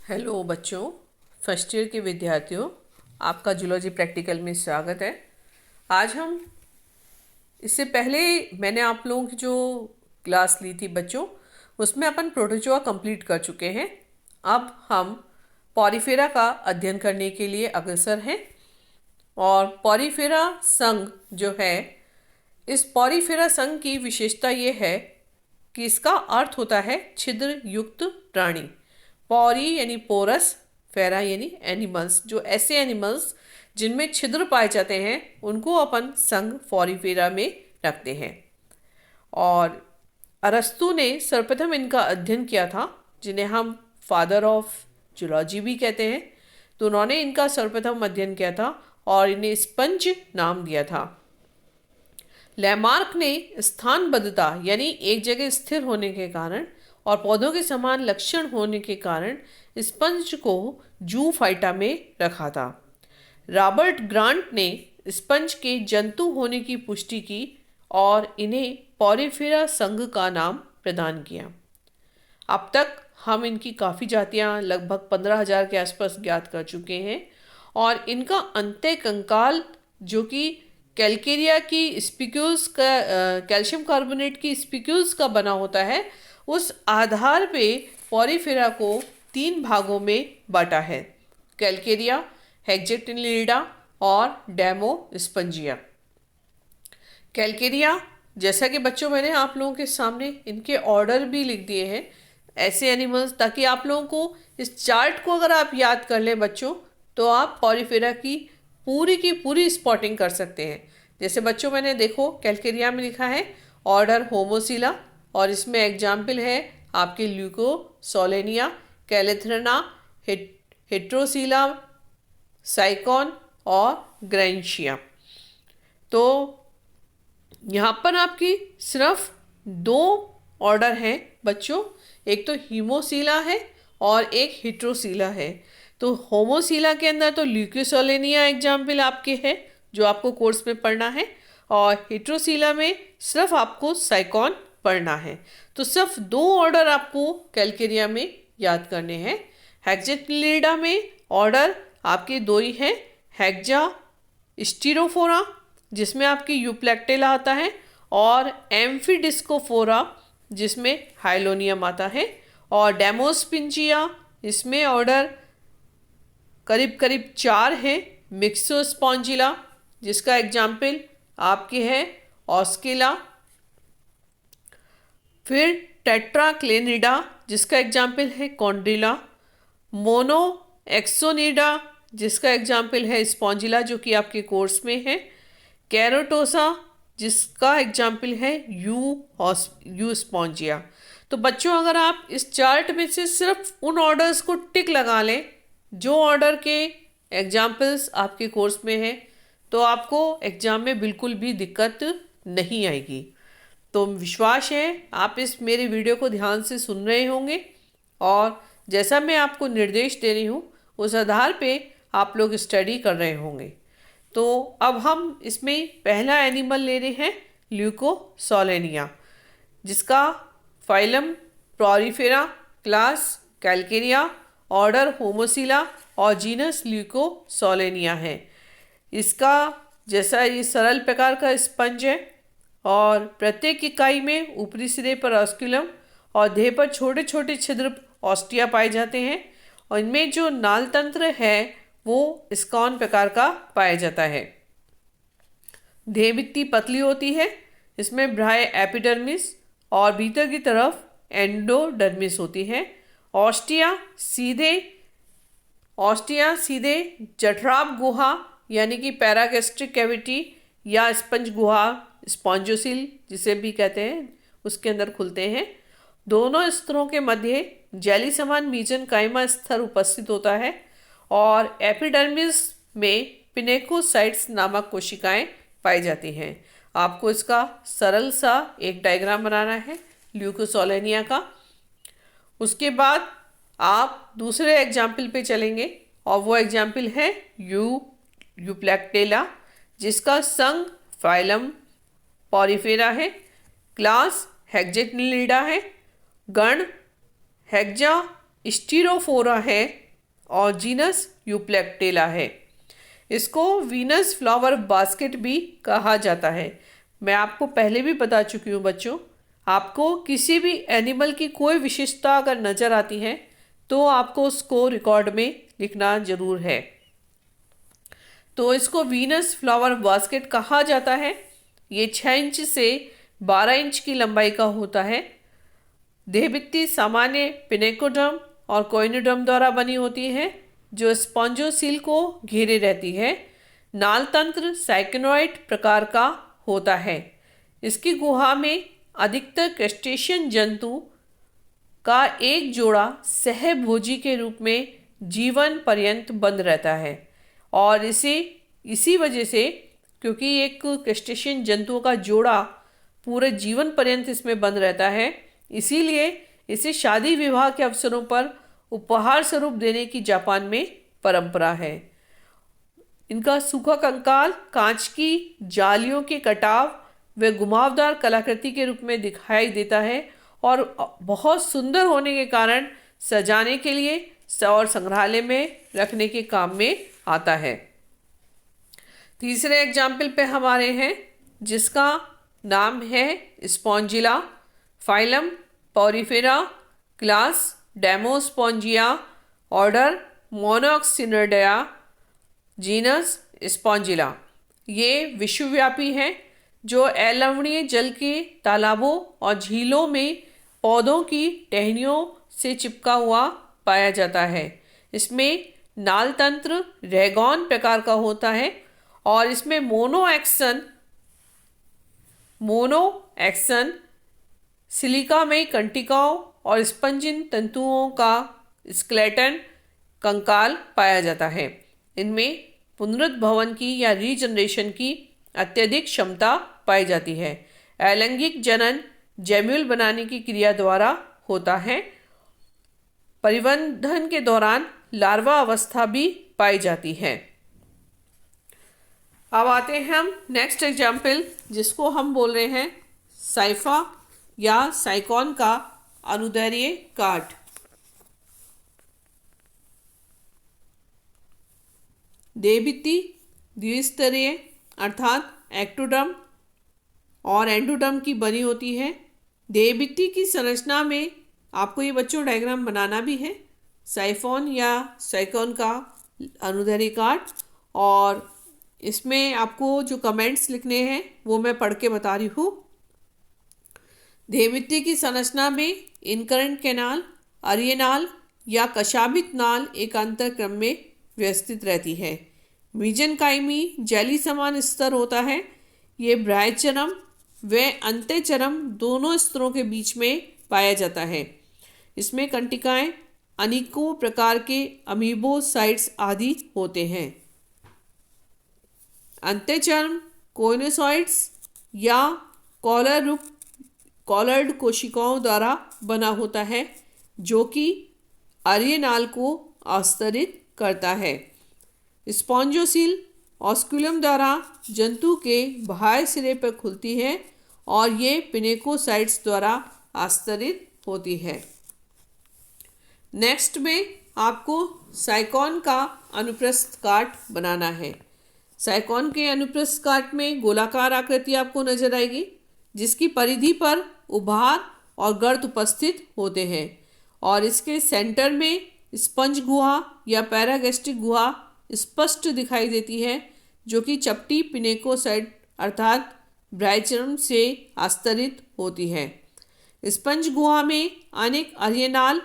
Hello बच्चों, first year के विद्यार्थियों, आपका जूलॉजी प्रैक्टिकल में स्वागत है। आज हम इससे पहले मैंने आप लोगों की जो क्लास ली थी बच्चों, उसमें अपन प्रोटोजोआ कंप्लीट कर चुके हैं। अब हम पॉरीफेरा का अध्ययन करने के लिए अग्रसर हैं। और पॉरीफेरा संघ जो है, इस पॉरीफेरा संघ की विशेषता ये है कि इसका अर्थ होता है छिद्र युक्त प्राणी। पॉरी यानी पोरस, फेरा यानी एनिमल्स। जो ऐसे एनिमल्स जिनमें छिद्र पाए जाते हैं उनको अपन संघ पॉरीफेरा में रखते हैं। और अरस्तु ने सर्वप्रथम इनका अध्ययन किया था, जिन्हें हम फादर ऑफ जूलॉजी भी कहते हैं। तो उन्होंने इनका सर्वप्रथम अध्ययन किया था और इन्हें स्पंज नाम दिया था। लैमार्क ने स्थानबद्धता यानी एक जगह स्थिर होने के कारण और पौधों के समान लक्षण होने के कारण स्पंज को जूफाइटा में रखा था। रॉबर्ट ग्रांट ने स्पंज के जंतु होने की पुष्टि की और इन्हें पॉरीफेरा संघ का नाम प्रदान किया। अब तक हम इनकी काफ़ी जातियां लगभग 15,000 के आसपास ज्ञात कर चुके हैं। और इनका अंत्य कंकाल जो कि कैलकेरिया की स्पिक्यूल्स का कैल्शियम कार्बोनेट की स्पिक्यूल्स का बना होता है, उस आधार पे पॉरीफेरा को 3 भागों में बांटा है: कैलकेरिया, हेक्जेटिनिडा और डेमोस्पंजिया। कैलकेरिया, जैसा कि बच्चों मैंने आप लोगों के सामने इनके ऑर्डर भी लिख दिए हैं, ऐसे एनिमल्स, ताकि आप लोगों को इस चार्ट को अगर आप याद कर लें बच्चों, तो आप पॉरीफेरा की पूरी स्पॉटिंग कर सकते हैं। जैसे बच्चों मैंने देखो कैलकेरिया में लिखा है ऑर्डर होमोसिला, और इसमें एग्जाम्पल है आपके ल्यूकोसोलेनिया, कैलेथ्रेना, हेट्रोसिला, साइकॉन और ग्रेंशिया। तो यहाँ पर आपकी सिर्फ 2 ऑर्डर हैं बच्चों, एक तो हीमोसिला है और एक हेट्रोसिला है। तो होमोसिला के अंदर तो ल्यूकोसोलेनिया एग्जाम्पल आपके है जो आपको कोर्स में पढ़ना है, और हेट्रोसिला में सिर्फ आपको साइकॉन पढ़ना है। तो सिर्फ 2 ऑर्डर आपको कैलकेरिया में याद करने हैं। हेक्जेटिनिडा में ऑर्डर आपके 2 ही हैं, हेक्जा स्टीरोफोरा जिसमें आपकी यूप्लेक्टेला आता है, और एम्फीडिस्कोफोरा जिसमें हाइलोनियम आता है, और डेमोस्पिंजिया इसमें ऑर्डर करीब करीब 4 हैं। मिक्सोस्पॉन्जिला जिसका एग्जाम्पल आपके है ऑस्किला, फिर टेट्राक्लेनिडा जिसका एग्जाम्पल है कॉन्ड्रिला, मोनो एक्सोनिडा जिसका एग्जाम्पल है स्पॉन्जिला जो कि आपके कोर्स में है, कैरोटोसा जिसका एग्जाम्पल है यू स्पॉन्जिया। तो बच्चों, अगर आप इस चार्ट में से सिर्फ उन ऑर्डर्स को टिक लगा लें जो ऑर्डर के एग्जाम्पल्स आपके कोर्स में हैं, तो आपको एग्जाम में बिल्कुल भी दिक्कत नहीं आएगी। तो विश्वास है आप इस मेरे वीडियो को ध्यान से सुन रहे होंगे, और जैसा मैं आपको निर्देश दे रही हूँ उस आधार पे आप लोग स्टडी कर रहे होंगे। तो अब हम इसमें पहला एनिमल ले रहे हैं ल्यूकोसोलेनिया, जिसका phylum Porifera, class Calcarea, order Homocoela और जीनस ल्यूकोसोलेनिया है। इसका जैसा ये सरल प्रकार का स्पंज है, और प्रत्येक इकाई में ऊपरी सिरे पर ऑस्क्यूलम और देह पर छोटे छोटे छिद्र ऑस्टिया पाए जाते हैं, और इनमें जो नाल तंत्र है वो स्कॉन प्रकार का पाया जाता है। देह भित्ति पतली होती है, इसमें ब्राय एपिडर्मिस और भीतर की तरफ एंडोडर्मिस होती है। ऑस्टिया सीधे जठराभ गुहा यानी कि पैरागैस्ट्रिक कैविटी या स्पंज गुहा, स्पॉन्जोसिल जिसे भी कहते हैं, उसके अंदर खुलते हैं। दोनों स्तरों के मध्य जेली समान मीजनकाइमा स्तर उपस्थित होता है, और एपिडर्मिस में पिनेकोसाइट्स नामक कोशिकाएं पाई जाती हैं। आपको इसका सरल सा एक डायग्राम बनाना है ल्यूकोसोलेनिया का। उसके बाद आप दूसरे एग्जाम्पल पे चलेंगे, और वो एग्जाम्पल है यूप्लेक्टेला जिसका संघ फाइलम पॉरीफेरा है, क्लास हेक्जेटिनिडा है, गण हेक्जा स्टीरोफोरा है और जीनस यूप्लेक्टेला है। इसको वीनस फ्लावर बास्केट भी कहा जाता है। मैं आपको पहले भी बता चुकी हूँ बच्चों, आपको किसी भी एनिमल की कोई विशेषता अगर नज़र आती है तो आपको उसको रिकॉर्ड में लिखना ज़रूर है। तो इसको वीनस फ्लावर बास्केट कहा जाता है। ये 6 इंच से 12 इंच की लंबाई का होता है। देहभित्ति सामान्य पिनेकोडर्म और कोइनोडर्म द्वारा बनी होती है जो स्पॉन्जोसील को घेरे रहती है। नाल तंत्र साइकेनोइड प्रकार का होता है। इसकी गुहा में अधिकतर क्रस्टेशियन जंतु का एक जोड़ा सहभोजी के रूप में जीवन पर्यंत बंद रहता है और इसी वजह से, क्योंकि एक क्रस्टेशियन जंतुओं का जोड़ा पूरे जीवन पर्यंत इसमें बंद रहता है, इसीलिए इसे शादी विवाह के अवसरों पर उपहार स्वरूप देने की जापान में परंपरा है। इनका सूखा कंकाल कांच की जालियों के कटाव व घुमावदार कलाकृति के रूप में दिखाई देता है और बहुत सुंदर होने के कारण सजाने के लिए और संग्रहालय में रखने के काम में आता है। तीसरे एग्जाम्पल पे हमारे हैं जिसका नाम है Spongilla, phylum Porifera, class Demospongiae, order Monaxonida, genus Spongilla. ये विश्वव्यापी है जो अलवणीय जल के तालाबों और झीलों में पौधों की टहनियों से चिपका हुआ पाया जाता है। इसमें नाल तंत्र रेगॉन प्रकार का होता है और इसमें मोनो एक्सन सिलिका में कंटिकाओं और स्पंजिन तंतुओं का स्केलेटन कंकाल पाया जाता है। इनमें पुनरुद्भवन की या रीजनरेशन की अत्यधिक क्षमता पाई जाती है। अलैंगिक जनन जैम्यूल बनाने की क्रिया द्वारा होता है। परिवर्धन के दौरान लार्वा अवस्था भी पाई जाती है। अब आते हैं हम नेक्स्ट एग्जाम्पल जिसको हम बोल रहे हैं साइफा या साइकॉन का अनुदैर्घ्य काट। देहभित्ति द्विस्तरीय अर्थात एक्टोडर्म और एंडोडर्म की बनी होती है। देहभित्ति की संरचना में आपको ये बच्चों डायग्राम बनाना भी है साइफोन या साइकॉन का अनुदैर्घ्य काट, और इसमें आपको जो कमेंट्स लिखने हैं वो मैं पढ़ के बता रही हूँ। देहभित्ति की संरचना में इनकरेंट कैनाल, अरियनाल या कशाभित नाल एकांतर क्रम में व्यवस्थित रहती है। मीजनकाइमी जेली समान स्तर होता है। ये ब्राह्यचरम व अंत्यचरम दोनों स्तरों के बीच में पाया जाता है। इसमें कंटिकाएं अनेकों प्रकार के अमीबोसाइट्स आदि होते हैं। अंत्यचर्म कोइनोसाइट्स या कॉलर्ड कोशिकाओं द्वारा बना होता है जो कि अरियनाल को आस्तरित करता है। स्पॉन्जोसील ऑस्कुलम द्वारा जंतु के बाह्य सिरे पर खुलती है और ये पिनेकोसाइट्स द्वारा आस्तरित होती है। नेक्स्ट में आपको साइकॉन का अनुप्रस्थ काट बनाना है। साइकॉन के अनुप्रस्थ काट में गोलाकार आकृति आपको नजर आएगी जिसकी परिधि पर उभार और गर्त उपस्थित होते हैं और इसके सेंटर में स्पंज गुहा या पैरागैस्ट्रिक गुहा स्पष्ट दिखाई देती है जो कि चपटी पिनेकोसाइट अर्थात ब्राह्यचर्म से आस्तरित होती है। स्पंज गुहा में अनेक अरियनाल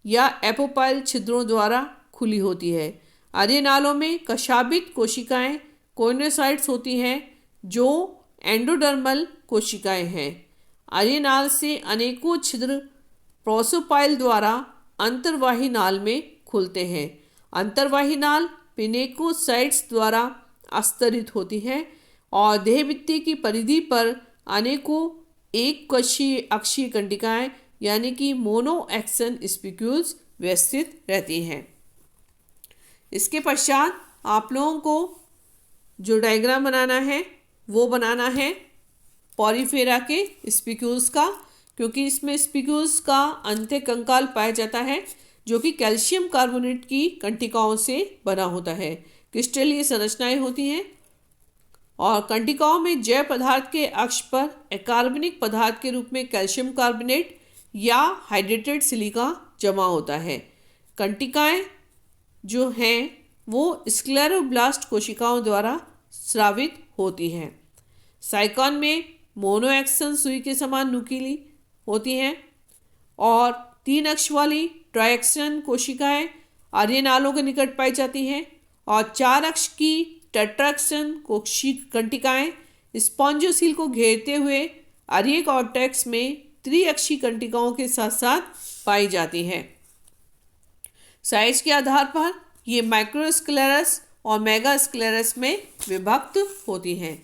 या एपोपाइल छिद्रों द्वारा खुली होती है। अरियनालों में कशाभित कोशिकाएं कोइनोसाइट्स होती हैं जो एंडोडर्मल कोशिकाएं हैं। अरियनाल से अनेकों छिद्र प्रोसोपाइल द्वारा अंतर्वाही नाल में खुलते हैं। अंतर्वाही नाल पिनेकोसाइट्स द्वारा आस्तरित होती है और देहभित्ति की परिधि पर अनेकों एक अक्षीय कंटिकाएं यानी कि मोनोएक्सन स्पिक्यूल्स व्यवस्थित रहती हैं। इसके पश्चात आप लोगों को जो डायग्राम बनाना है वो बनाना है पॉरीफेरा के स्पिक्यूल्स का, क्योंकि इसमें स्पिक्यूल्स का अंत्य कंकाल पाया जाता है जो कि कैल्शियम कार्बोनेट की कंटिकाओं से बना होता है। क्रिस्टलीय संरचनाएं होती हैं और कंटिकाओं में जैव पदार्थ के अक्ष पर अकार्बनिक पदार्थ के रूप में कैल्शियम कार्बोनेट या हाइड्रेटेड सिलिका जमा होता है। कंटिकाएं जो हैं वो स्क्लेरोब्लास्ट कोशिकाओं द्वारा स्रावित होती हैं। साइकॉन में मोनोएक्सन सुई के समान नुकीली होती हैं और 3 अक्ष वाली ट्राइएक्सन कोशिकाएं आर्य नालों के निकट पाई जाती हैं और 4 अक्ष की टेट्राक्सन कंटिकाएं स्पॉन्जोसील को घेरते हुए आर्य कॉर्टेक्स में त्रिअक्षी कंटिकाओं के साथ साथ पाई जाती हैं। साइज के आधार पर ये माइक्रोस्क्लेरस और मेगास्क्लेरस में विभक्त होती हैं।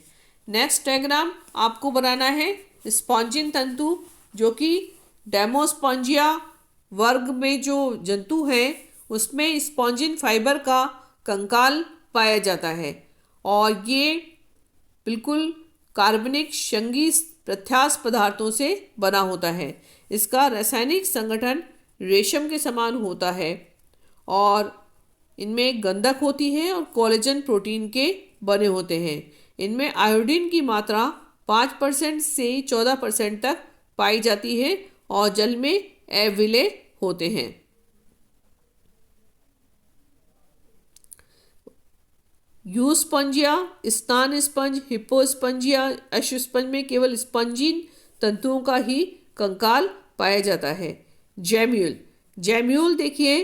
नेक्स्ट डायग्राम आपको बनाना है स्पॉन्जिन तंतु, जो कि डेमोस्पॉन्जिया वर्ग में जो जंतु हैं उसमें स्पॉन्जिन फाइबर का कंकाल पाया जाता है और ये बिल्कुल कार्बनिक संघी प्रत्यास्थ पदार्थों से बना होता है। इसका रासायनिक संगठन रेशम के समान होता है और इनमें गंधक होती है और कोलेजन प्रोटीन के बने होते हैं। इनमें आयोडीन की मात्रा 5% से 14% तक पाई जाती है और जल में अविलेय होते हैं। यूस्पंजिया, स्नान स्पंज, हिप्पोस्पंजिया, अशुस्पंज में केवल स्पंजिन तंतुओं का ही कंकाल पाया जाता है। जैम्यूल देखिए,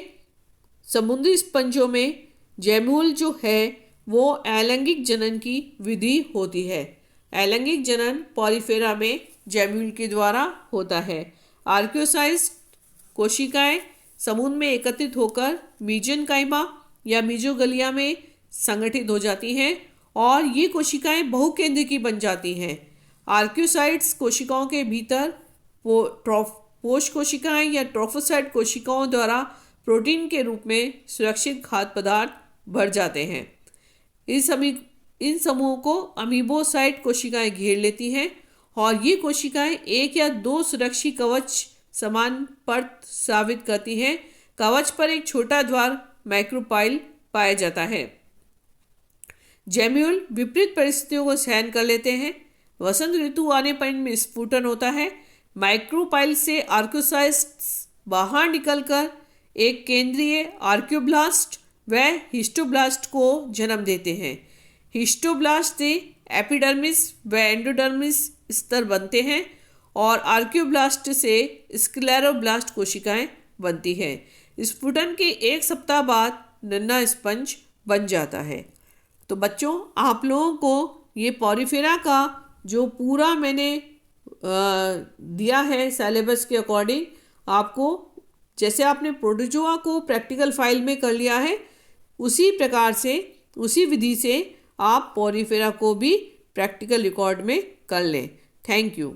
समुद्री स्पंजों में जैम्यूल जो है वो अलैंगिक जनन की विधि होती है। अलैंगिक जनन पॉलीफेरा में जैम्यूल के द्वारा होता है। आर्कियोसाइट्स कोशिकाएं समूह में एकत्रित होकर मीजेनकाइमा या मीजोगलिया में संगठित हो जाती हैं और ये कोशिकाएं बहुकेंद्र की बन जाती हैं। आर्कियोसाइट्स कोशिकाओं के भीतर पोष कोशिकाएं या ट्रोफोसाइट कोशिकाओं द्वारा प्रोटीन के रूप में सुरक्षित खाद्य पदार्थ भर जाते हैं। इन समूहों को अमीबोसाइट कोशिकाएं घेर लेती हैं और ये कोशिकाएं 1 या 2 सुरक्षित कवच समान परत स्रावित करती हैं। कवच पर एक छोटा द्वार माइक्रोपाइल पाया जाता है। जैम्यूल विपरीत परिस्थितियों को सहन कर लेते हैं। वसंत ऋतु आने पर इनमें स्फुटन होता है। माइक्रोपाइल से आर्कियोसाइट्स बाहर निकलकर एक केंद्रीय आर्कियोब्लास्ट व हिस्टोब्लास्ट को जन्म देते हैं। हिस्टोब्लास्ट से एपिडर्मिस व एंडोडर्मिस स्तर बनते हैं और आर्कियोब्लास्ट से स्क्लेरोब्लास्ट कोशिकाएं बनती हैं। स्फुटन के 1 सप्ताह बाद नन्हा स्पंज बन जाता है। तो बच्चों, आप लोगों को ये पॉलीफेरा का जो पूरा मैंने दिया है सिलेबस के अकॉर्डिंग, आपको जैसे आपने प्रोटोजोआ को प्रैक्टिकल फाइल में कर लिया है उसी प्रकार से, उसी विधि से आप पॉलीफेरा को भी प्रैक्टिकल रिकॉर्ड में कर लें। Thank you.